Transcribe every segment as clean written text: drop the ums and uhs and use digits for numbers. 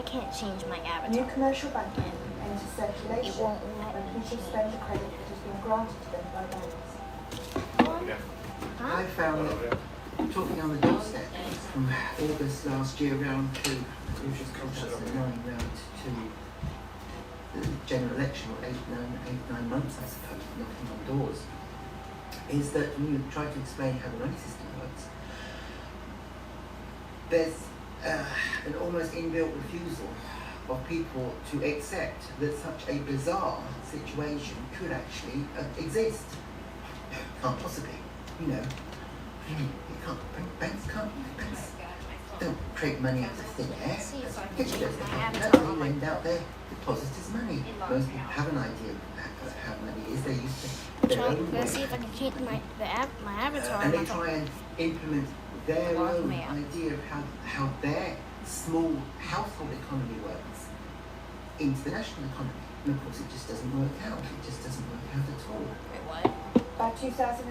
I can't change my avatar. New commercial banking enters It circulation won't let when me people change. spend the credit that has been granted to them by banks. Huh? I found that talking on the doorstep from August last year round to August 2009 round to the general election, or 9 months I suppose, knocking on doors, is that when you try to explain how the money system works, there's an almost inbuilt refusal of people to accept that such a bizarre situation could actually exist. Can't possibly, you know. You can't, banks don't create money out of thin air. It's just they lend out their depositors' money. Most people have an idea of how money is. They used to. Let's see if I can change my avatar. And they try and implement their own idea of how their small household economy works into the national economy. And of course, it just doesn't work out. It just doesn't work out at all. Wait, what? By 2008,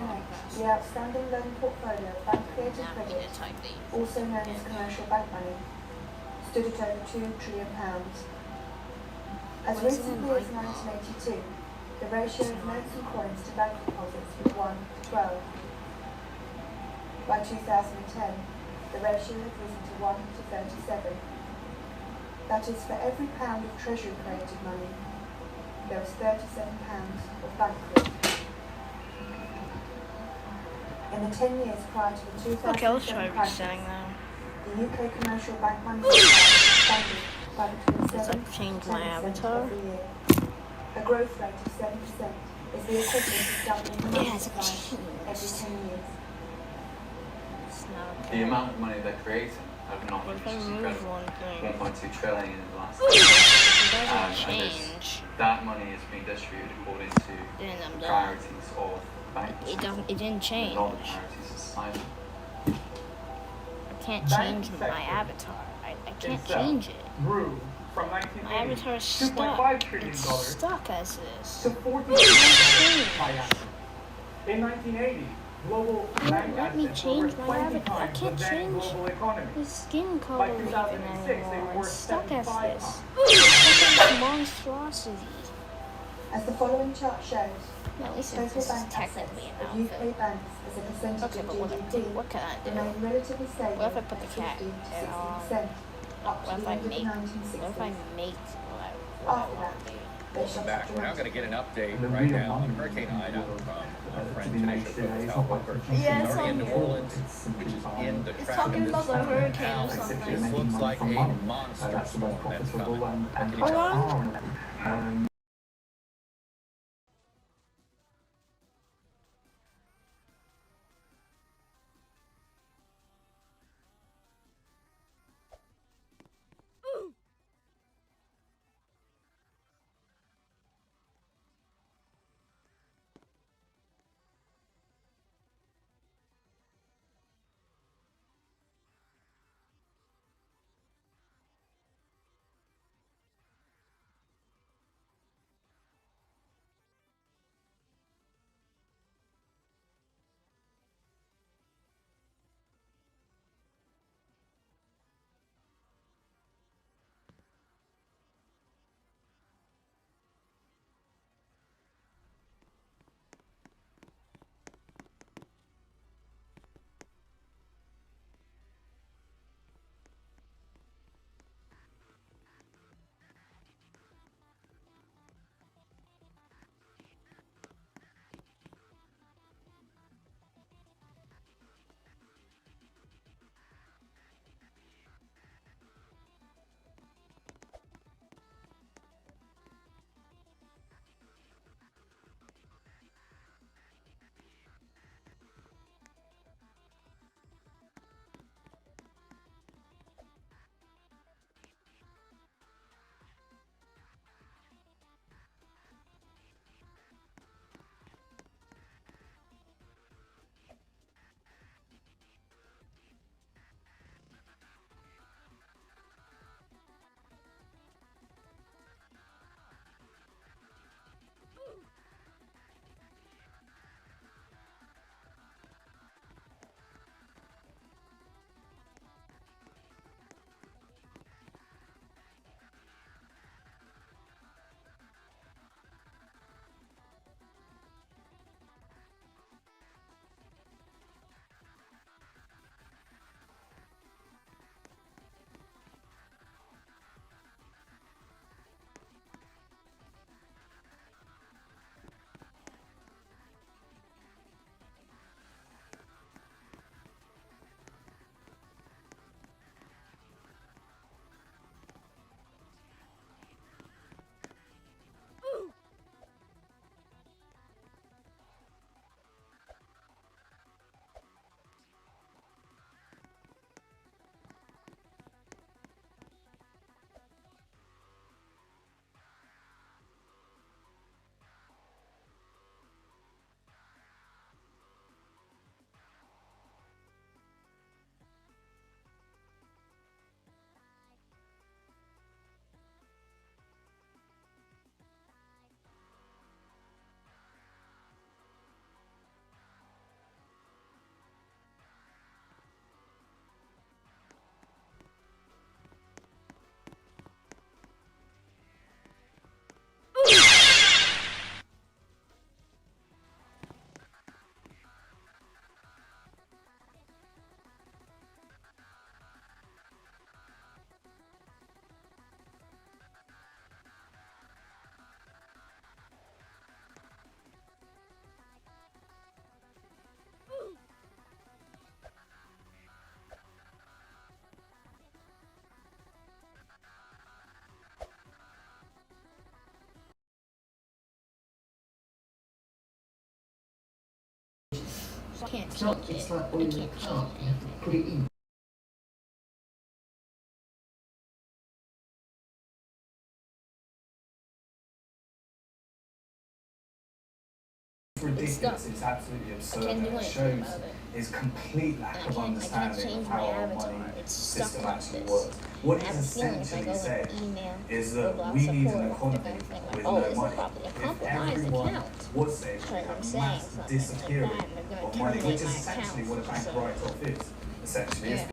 the outstanding loan portfolio of bank-created credit, also known as commercial bank money, stood at over £2 trillion. As recently as 1982, the ratio of notes and coins to bank deposits was 1 to 12. By 2010, the ratio had risen to 1 to 37. That is, for every pound of treasury-created money, there was £37 of bank credit. In the 10 years prior to the 2007 crisis, the UK commercial bank money expanded by between 7 and 10% every year. A growth rate of 7% is the equivalent of doubling the money supply every 10 years. The amount of money they're creating have not What if I reached remove incredible. one thing? 1.2 trillion in the last It year. doesn't change. That money is being distributed according to Then I'm done. priorities of banks. It didn't change. Not the priorities of society. I can't change my avatar. I can't change it. Grew from My 1980 avatar is stuck. $2.5 trillion It's stuck as this. to $14 change. by asset. In 1980, global It bank won't let me assets were change my 20 avatar. I times can't the then change global economy. the skin By color even 2006, they were anymore. worth It's stuck as 75 this. times. It's stuck as monstrosity. As the following chart shows, No, at least total this is bank assets technically an of outfit. UK banks as a percentage Okay, of but GDP what can I do? remain relatively stable What if I at put the cat 15 to there on? 60% up What to if the I end of the make? What if I 1960s. make what I After want that, to do? they Welcome shut back. We're now going to get an update The right real now on money Hurricane Ida from our to friend be made Tanisha today. from It's not South like Booker. it's Yeah, it's already in on New here. Orleans, It's simply which is by in the It's trap talking in about the the storm hurricane now. or basically something. This making looks money like from a money. monster That's the most storm that's profitable coming. and Can you tell us? um, can't It's not. change It's it. like I oil in a can't tub. change You have to anything. put it in. It's ridiculous. It's absolutely absurd. can't do And it anything shows about it. his complete lack And of I can't understanding change of my how our avatar. money It's stuck system like actually this. works. What I he's have a feeling if I essentially go said and email is that Roblox we need support, an they're economy gonna think like, with oh, no this is money. probably a If compromised everyone account. was able to Like have I'm saying mass something like disappearing that, and they're of gonna money, which terminate is my essentially account. what a bank So, write-off is. Essentially, yeah.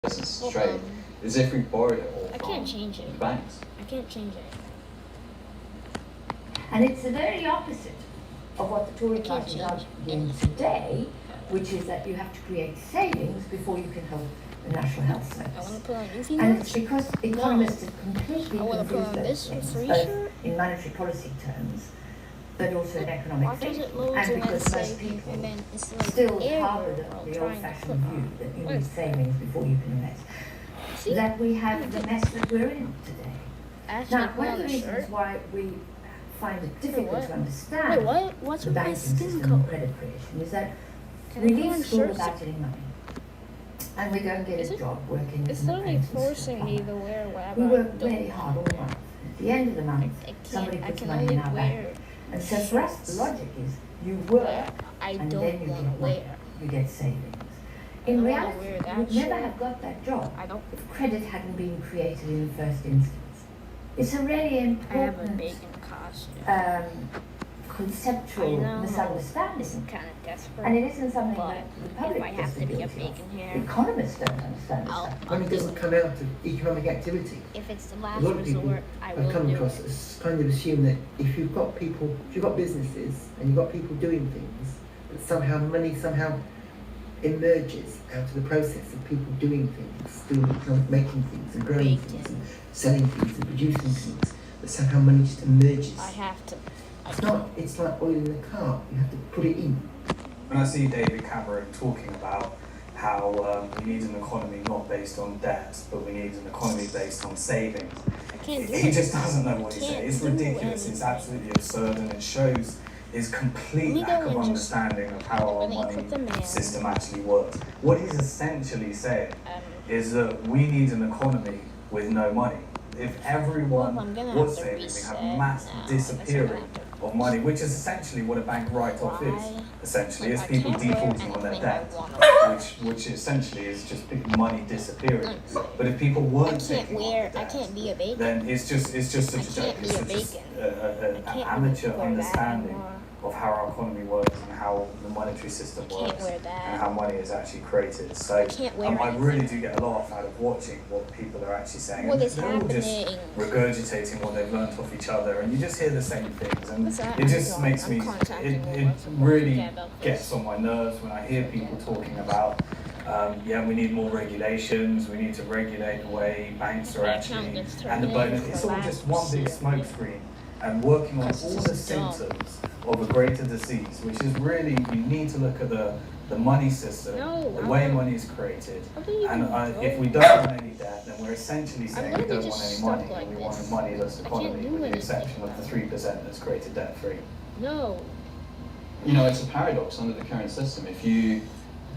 Straight. As if we borrowed it all I from can't change it. the banks. I can't change it. And it's the very opposite of what the Tory I can't party are change doing today, which is that you have to create savings before you can help the National Health I want Service. to put on new And fingers. it's because economists have completely I wanna put confused on those this things, free both shirt. in monetary policy terms, but also in economic Why does thinking, it load and and then because say, most people and then it's like still error harbour while the trying to old-fashioned put view on. that you What need is that? savings before you can invest. See? That we have the mess that we're in today. Actually, Now, put one on of the the reasons shirt. why we find it difficult what? to understand Wait, what? What's the with my banking skin system color? and credit creation is that Can we I put leave on school shirts? without any money, and we go and get Is a it- job working It's in the literally paint forcing me industry. to wear whatever We I work don't really hard all want. month. At the end of the month, somebody I puts can money only in our wear bank. And so for us, the logic is you work, I and don't then you want get to money, wear. you get savings. I In don't wanna reality, wear that you'd never shirt. have got that job I don't. if credit hadn't been created in the first instance. It's a really I have a important bacon costume. conceptual I know. misunderstanding. It's kind of desperate. And it isn't something But that the if public I have gets to the be a guilty bacon of. here, Economists don't understand I'll, this. Money I'll do doesn't it. come out of economic activity. If it's the A last lot of people resort, I will I've come do across it. kind of assume that if you've got people, if you've got businesses and you've got people doing things, that somehow money somehow emerges out of the process of people doing things, making things and growing Baked things in. and selling things and producing things. That's how money just emerges. I have to. It's like oil in a car. You have to put it in. When I see David Cameron talking about how we need an economy not based on debt, but we need an economy based on savings, I can't do he it. just doesn't know what he's saying. It's Can't do ridiculous. It's anything. absolutely absurd, and it shows his complete We lack go of and just understanding of how our everything money put them in. system actually works. What he's essentially saying Um, is that we need an economy with no money. If everyone Well, I'm gonna was have to saving, we reset have mass now. I guess I'm disappearing gonna have to- of money, which is essentially what a bank write-off is. Why? Essentially, it's I people can't wear defaulting on their anything I debt, wanna which essentially is just money disappearing. Honestly. But if people I weren't can't taking on wear. the I debt, can't be a bacon. then it's just such a I joke. can't It's be a such bacon. an I can't amateur wear that understanding anymore. of how our economy works and how the monetary system I can't works wear that. and how money is actually created. So I can't wear I really anything. do get a laugh out of watching what people are actually saying. What And is they're all just happening? regurgitating what they've learnt off each other, and you just hear the same things, and What's that? it just I'm makes going- me. I'm contacting It Bois. really Yeah, about this. gets on my nerves when I hear people talking about. Yeah, we need more regulations. We need to regulate the way banks are My actually, account gets and the turned bonus. in It's for all last just one big year. smokescreen, and working on all This the is dumb. symptoms of a greater disease, which is really you need to look at the money system, No, the I way don't- money is created, I don't even and if know. we don't want any debt, then we're essentially saying we literally don't just want any stuck money, like and we want this. a moneyless I can't economy, do with the anything exception of about the 3% that's created debt free. No. You know, it's a paradox under the current system.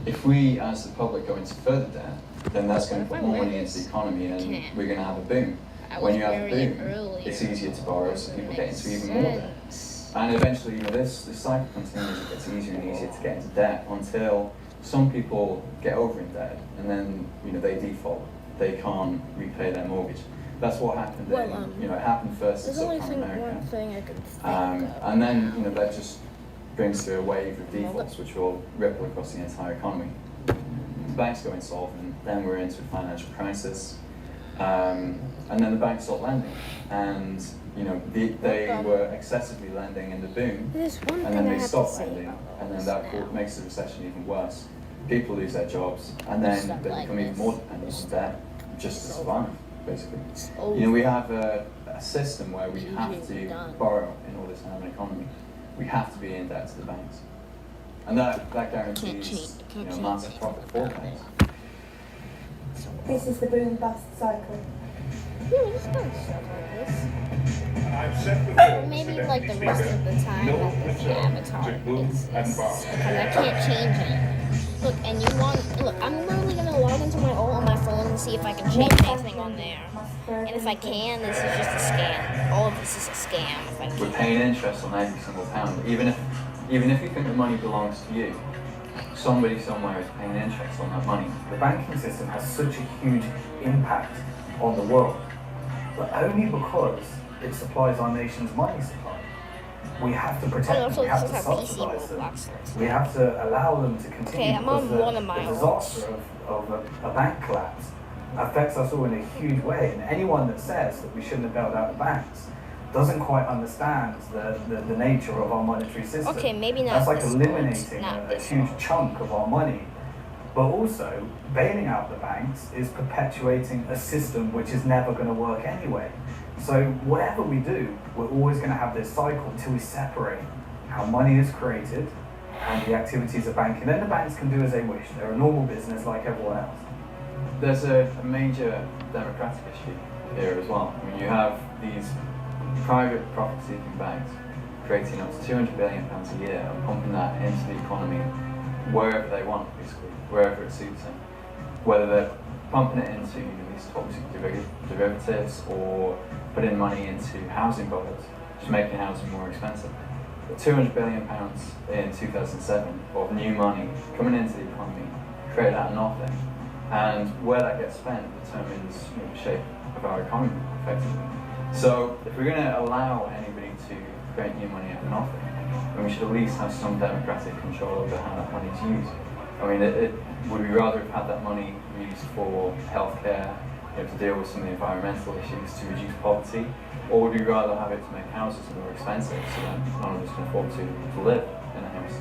If we as the public go into further debt, then that's going to What put if I more wear money into this? the economy, and Can't. we're going to have a boom. I When was you have a wearing it boom, earlier. it's easier to borrow, so people get into even more debt. Sense. And eventually, you know, this cycle continues. It gets easier and easier to get into debt until some people get over in debt, and then you know they default. They can't repay their mortgage. That's what happened. Well, You know, it happened first in There's only Subsaharan America. one thing I can think of. And then, you know, that just brings through a wave of defaults which will ripple across the entire economy. The banks go insolvent, then we're into a financial crisis, and then the banks stop lending. And, you know, they were excessively lending in the boom, There's one and thing then I they have stop to say lending, about and then this that now. makes the recession even worse. People lose their jobs, and then Stuff they like become even this. more dependent on debt just to survive, basically. Oh, You know, we have a system where we have Usually to done. borrow in order to have an economy. We have to be in debt to the banks. And that guarantees you know, massive profit for banks. This is the boom bust cycle. yeah, we just gotta stuff like this. I've said before, Or maybe Mr. like the Deputy rest Speaker, of the time no that this return avatar to boom exists. and bust. Because I can't change it. Look, and you want, look, I'm literally gonna log into my all on my phone and see if I can change anything on there. And if I can, this is just a scam. All of this is a scam. If I We're can. paying interest on every single pound. Even if you think the money belongs to you, somebody somewhere is paying interest on that money. The banking system has such a huge impact on the world, but only because it supplies our nation's money supply. We have to protect And them, also, we have this to is how PC subsidize them, Roblox works. we have to allow them to continue Okay, I'm on because one of my the disaster of a bank collapse affects us all in a huge way, and anyone that says that we shouldn't have bailed out the banks doesn't quite understand the nature of our monetary system. Okay, maybe not That's like this eliminating part, not a this huge part. chunk of our money. But also, bailing out the banks is perpetuating a system which is never going to work anyway. So whatever we do, we're always going to have this cycle until we separate how money is created and the activities of banking. Then the banks can do as they wish. They're a normal business like everyone else. There's a major democratic issue here as well. I mean, you have these private profit-seeking banks creating up to £200 billion a year and pumping that into the economy wherever they want, basically, wherever it suits them. Whether they're pumping it into these toxic derivatives or putting money into housing bubbles, just making housing more expensive. But £200 billion in 2007 of new money coming into the economy, created out of nothing, and where that gets spent determines the shape of our economy, effectively. So if we're going to allow anybody to create new money out of nothing, then we should at least have some democratic control over how that money is used. I mean, would we rather have had that money used for healthcare, to deal with some of the environmental issues, to reduce poverty, or would we rather have it to make houses more expensive so that none of us can afford to live in a house?